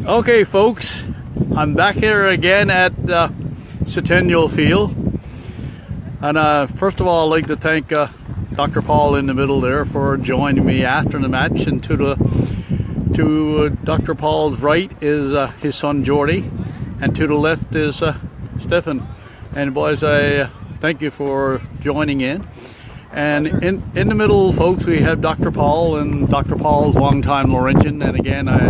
Okay, folks, I'm back here again at Centennial Field. And first of all, I'd like to thank Dr. Paul in the middle there for joining me after the match. And to Dr. Paul's right is his son Jordi, and to the left is Stefan. And boys, I thank you for joining in. And in the middle, folks, we have Dr. Paul, and Dr. Paul's longtime Laurentian. And again, I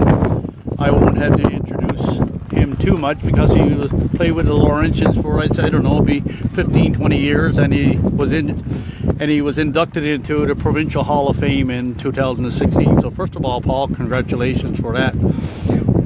won't have to introduce him too much because he played with the Laurentians for, I don't know, be 15, 20 years, and he was inducted into the Provincial Hall of Fame in 2016. So first of all, Paul, congratulations for that.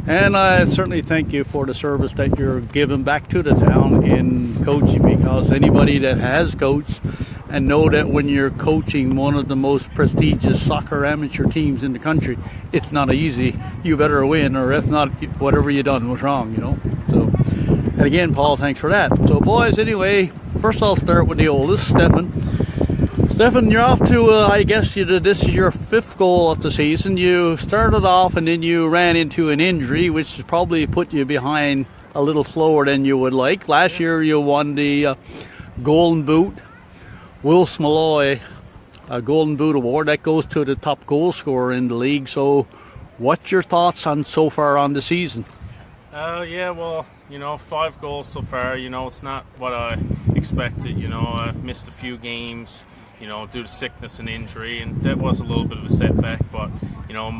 And I certainly thank you for the service that you're giving back to the town in coaching, because anybody that has coached and know that when you're coaching one of the most prestigious soccer amateur teams in the country, it's not easy. You better win, or if not, whatever you done was wrong, So, and again, Paul, thanks for that. So, boys, anyway, first I'll start with the oldest, Stefan. Stefan, you're off to, I guess this is your 5th goal of the season. You started off and then you ran into an injury, which probably put you behind a little slower than you would like. Last year you won the Golden Boot, Will Smalloy Golden Boot Award. That goes to the top goal scorer in the league. So what's your thoughts on so far on the season? Yeah, well, 5 goals so far. It's not what I expected. I missed a few games, due to sickness and injury, and that was a little bit of a setback. But,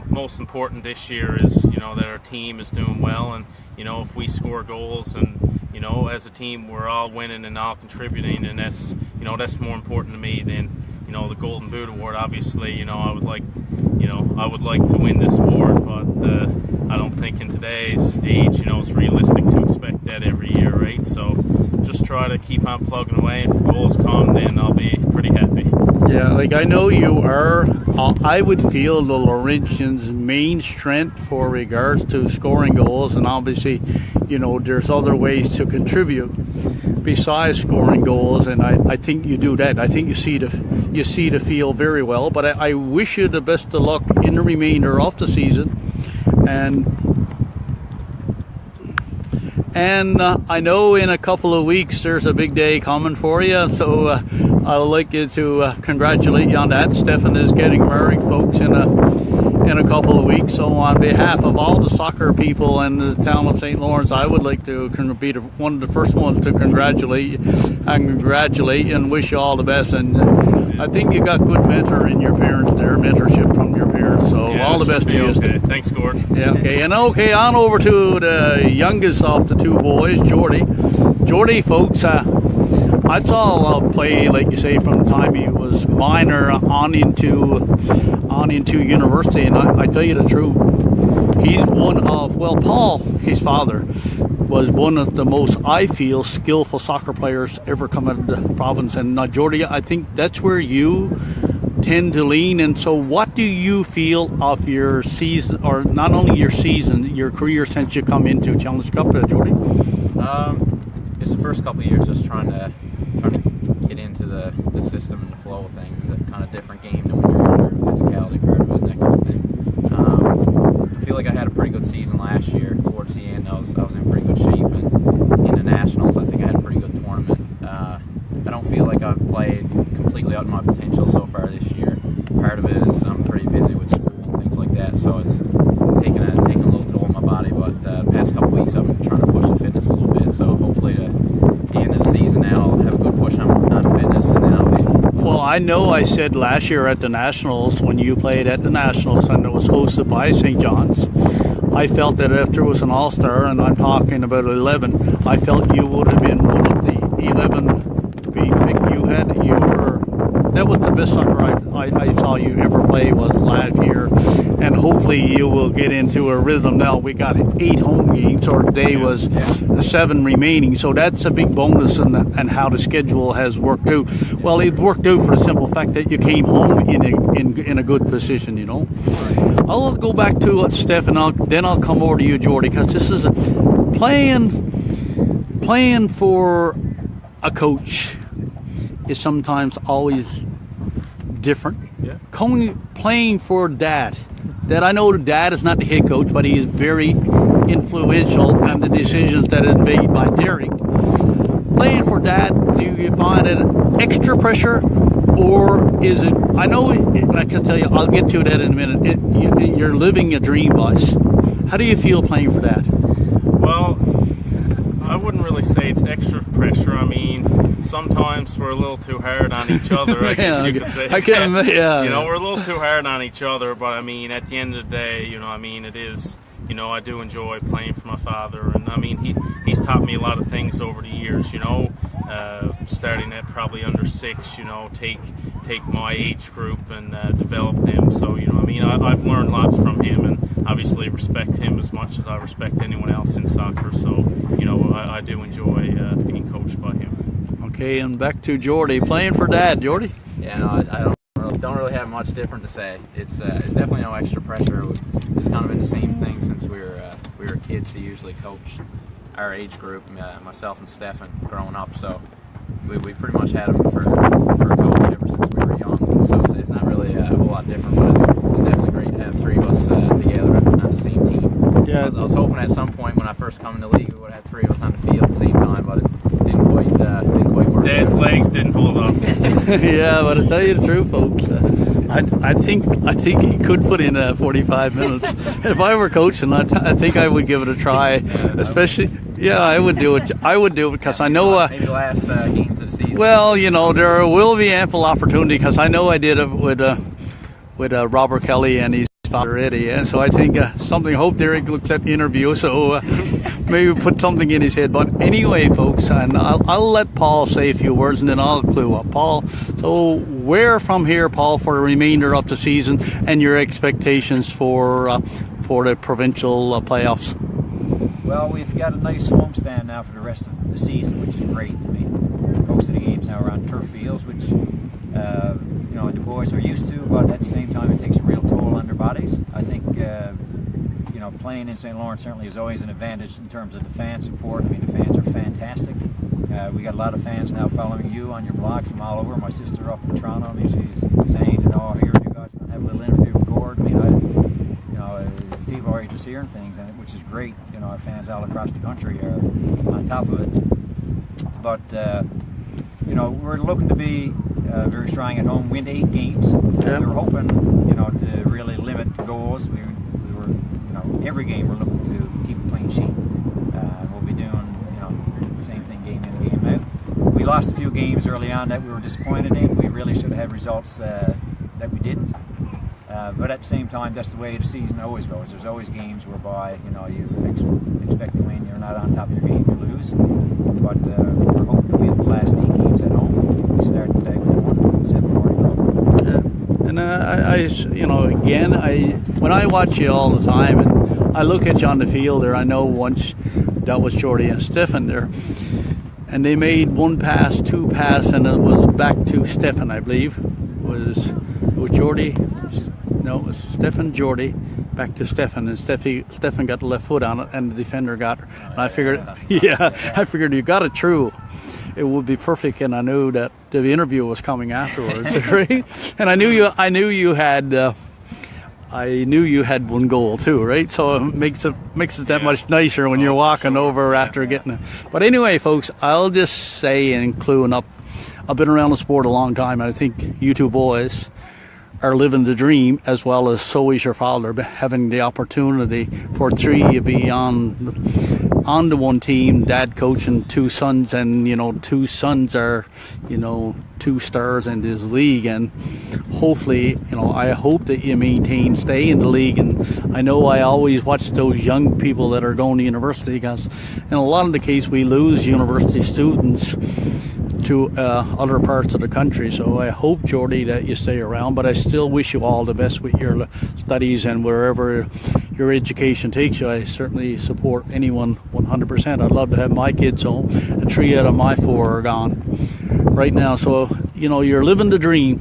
most important this year is, that our team is doing well, and, if we score goals and, as a team, we're all winning and all contributing, and that's more important to me than, the Golden Boot Award. Obviously, I would like to win this award, but I don't think in today's age, it's realistic to expect that every year, right? So just try to keep on plugging away. If the goals come, then I'll be pretty happy. Yeah, I know you are. I would feel the Laurentians' main strength for regards to scoring goals, and obviously, there's other ways to contribute besides scoring goals, and I think you do that. I think you see the field very well. But I wish you the best of luck in the remainder of the season, and I know in a couple of weeks there's a big day coming for you, so I'd like you to congratulate you on that. Stefan is getting married, folks, in a couple of weeks. So on behalf of all the soccer people in the town of St. Lawrence, I would like to be one of the first ones to congratulate you and wish you all the best. And I think you got good mentorship from your parents. So yeah, all the best to you. Okay. Thanks, Gord. Yeah, okay. And okay, on over to the youngest of the 2 boys, Jordi. Jordi, folks, I saw play, like you say, from the time he was minor on into university, and I tell you the truth, he's Paul, his father, was one of the most, I feel, skillful soccer players ever come out of the province. And Jordi, I think that's where you tend to lean. And so what do you feel of your season, or not only your season, your career since you come into Challenge Cup, Jordi? It's the first couple of years just trying to get into the system and the flow of things. It's a kind of different game than when you're under the physicality part of it and that kind of thing. I feel like I had a pretty good season last year. Towards the end, I was in pretty good shape, and in the Nationals, I think I had a pretty good tournament. I don't feel like I've played completely out of my potential so far this year. Part of it is I'm pretty busy with school and things like that, so it's taking a little toll on my body. But the past couple weeks, I've been trying to push the fitness a little bit. So hopefully, the end of the season now, I'll have a good push on fitness, and then I'll be. Well, I know I said last year at the Nationals, when you played at the Nationals and it was hosted by St. John's, I felt that if there was an all-star, and I'm talking about 11, I felt you would have been one of the 11 to be picked. That was the best soccer I saw you ever play was last year, and hopefully you will get into a rhythm now. We got 8 home games, or today was 7 remaining, so that's a big bonus in how the schedule has worked out. Well, it worked out for the simple fact that you came home in a good position, I'll go back to Stefan, then I'll come over to you, Jordi, because this is playing for a coach is sometimes always different. Yeah. Playing for dad that I know Dad is not the head coach, but he is very influential on the decisions that is made by Derek. Playing for Dad, do you find it extra pressure, or is it? I know, I can tell you, I'll get to that in a minute. You're living a dream, boss. How do you feel playing for Dad? Well, I wouldn't really say it's extra pressure. I mean, sometimes we're a little too hard on each other, I guess you could say. Yeah. You know, we're a little too hard on each other, but I mean, at the end of the day, you know, I mean, it is, you know, I do enjoy playing for my father, and I mean, he's taught me a lot of things over the years, you know, starting at probably under 6, you know, take my age group and develop them. So, you know, I mean, I've learned lots from him, and obviously respect him as much as I respect anyone else in soccer. So, you know, I do enjoy being coached by him. Okay, and back to Jordi, playing for Dad. Jordi? Yeah, no, I don't really have much different to say. It's definitely no extra pressure. It's kind of been the same thing since we were kids. He usually coached our age group, myself and Stefan, growing up. So we pretty much had him for a coach ever since we were young. So it's not really a whole lot different, but it's definitely great to have 3 of us together on the same team. Yeah. I was hoping at some point when I first come in the league we would have 3 of us on the field at the same time, but it didn't quite work. Dad's legs didn't hold up. Yeah, but to tell you the truth, folks, I think he could put in 45 minutes. If I were coaching, I think I would give it a try. Especially, yeah, I would do it. I would do it because I know. Maybe the last games of the season. Well, you know, there will be ample opportunity because I know I did it with Robert Kelly and his father Eddie, and so I think something. Hope Derek looks at the interview, so maybe put something in his head. But anyway, folks, and I'll let Paul say a few words, and then I'll clue up. Paul, so where from here, Paul, for the remainder of the season, and your expectations for the provincial playoffs? Well, we've got a nice homestand now for the rest of the season, which is great. I mean, most of the games now are on turf fields, which you know, the boys are used to, but at the same time it takes a real toll on their bodies. I think you know, playing in St. Lawrence certainly is always an advantage in terms of the fan support. I mean, the fans are fantastic. We got a lot of fans now following you on your blog from all over. My sister up in Toronto, I mean, she's saying, you know, here you guys can have a little interview with Gord. I mean, you know, people are just hearing things, and which is great. You know, our fans all across the country are on top of it. But you know, we're looking to be very strong at home, win 8 games. Yeah. We were hoping, you know, to really limit goals. We were, you know, every game we're looking to keep a clean sheet. We'll be doing, you know, the same thing game in, game out. We lost a few games early on that we were disappointed in. We really should have had results that we didn't. But at the same time, that's the way the season always goes. There's always games whereby, you know, you expect to win, you're not on top of your game, you lose. But we're hoping to win the last 8 games at home. We start today with 7-40 goal. And I, you know, again, when I watch you all the time, and I look at you on the field there, I know once that was Jordi and Stefan there, and they made 1 pass, 2 pass, and it was back to Stefan, I believe. It was Jordi. No, it was Stefan, Jordi, back to Stefan, and Stefan got the left foot on it, and the defender got her. And I figured, I figured you got it true. It would be perfect, and I knew that the interview was coming afterwards, right? And I knew you had 1 goal too, right? So it makes it that much nicer when you're walking over after getting it. But anyway, folks, I'll just say and cluing up. I've been around the sport a long time, and I think you two boys are living the dream, as well as so is your father, having the opportunity for 3 to be on the one team, Dad coaching 2 sons, and you know, 2 sons are, you know, 2 stars in this league, and hopefully, you know, I hope that you stay in the league. And I know I always watch those young people that are going to university, because in a lot of the case we lose university students to other parts of the country. So I hope, Jordi, that you stay around, but I still wish you all the best with your studies and wherever your education takes you. I certainly support anyone 100%. I'd love to have my kids home, and 3 out of my 4 are gone right now. So, you know, you're living the dream.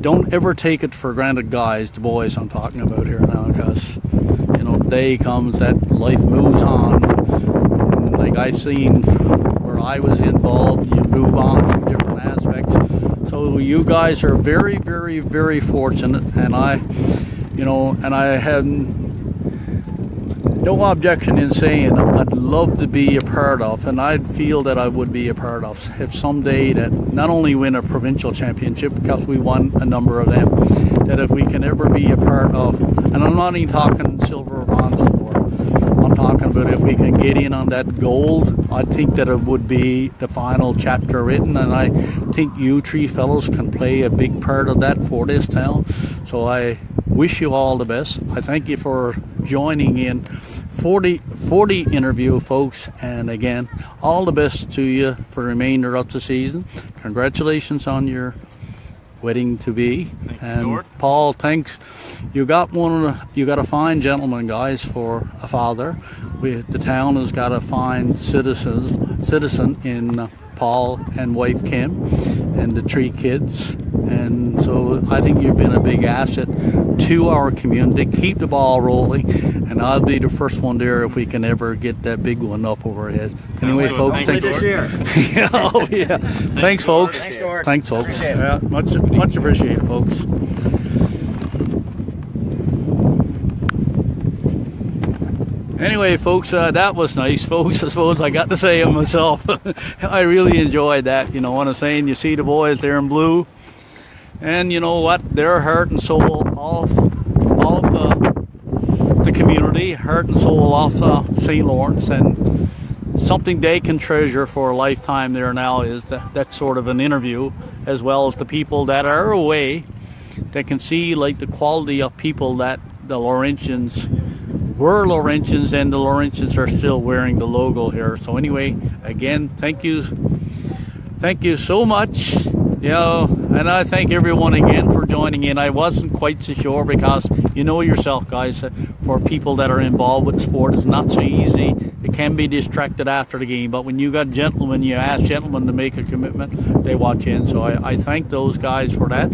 Don't ever take it for granted, guys, the boys I'm talking about here now, because, you know, day comes that life moves on. Like I've seen where I was involved, you move on to different aspects. So you guys are very, very, very fortunate, and you know, and I have no objection in saying I'd love to be a part of, and I'd feel that I would be a part of if someday that not only win a provincial championship, because we won a number of them, that if we can ever be a part of, and I'm not even talking silver or bronze anymore, I'm talking about if we can get in on that gold, I think that it would be the final chapter written, and I think you three fellows can play a big part of that for this town. So I wish you all the best. I thank you for joining in 40 interview, folks, and again, all the best to you for the remainder of the season. Congratulations on your wedding to be. Thank you, and Gord. Paul, thanks. You got a fine gentleman, guys, for a father. The town has got a fine citizen in Paul and wife Kim and the 3 kids. And so I think you've been a big asset to our community. Keep the ball rolling, and I'll be the first one there if we can ever get that big one up over our heads. Anyway, folks, Thanks, thanks. Gord. Yeah, oh, yeah. Thanks, folks. Thanks, Gord. Thanks, folks. Appreciate it. Yeah, much appreciated, folks. Anyway, folks, that was nice, folks. I suppose I got to say it myself. I really enjoyed that. You know what I'm saying? You see the boys there in blue, and you know what? Their heart and soul off the community, heart and soul off St. Lawrence, and something they can treasure for a lifetime there now is that sort of an interview, as well as the people that are away that can see like the quality of people that the Laurentians were Laurentians, and the Laurentians are still wearing the logo here. So anyway, again, thank you so much. You know, and I thank everyone again for joining in. I wasn't quite so sure, because you know yourself, guys, for people that are involved with sport, it's not so easy. It can be distracted after the game, but when you got gentlemen, you ask gentlemen to make a commitment, they watch in. So I thank those guys for that.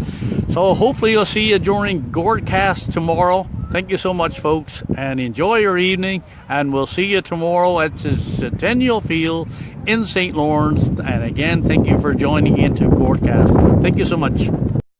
So hopefully you'll see you during Gordcast tomorrow. Thank you so much, folks, and enjoy your evening, and we'll see you tomorrow at the Centennial Field in St. Lawrence. And again, thank you for joining into Gordcast. Thank you so much.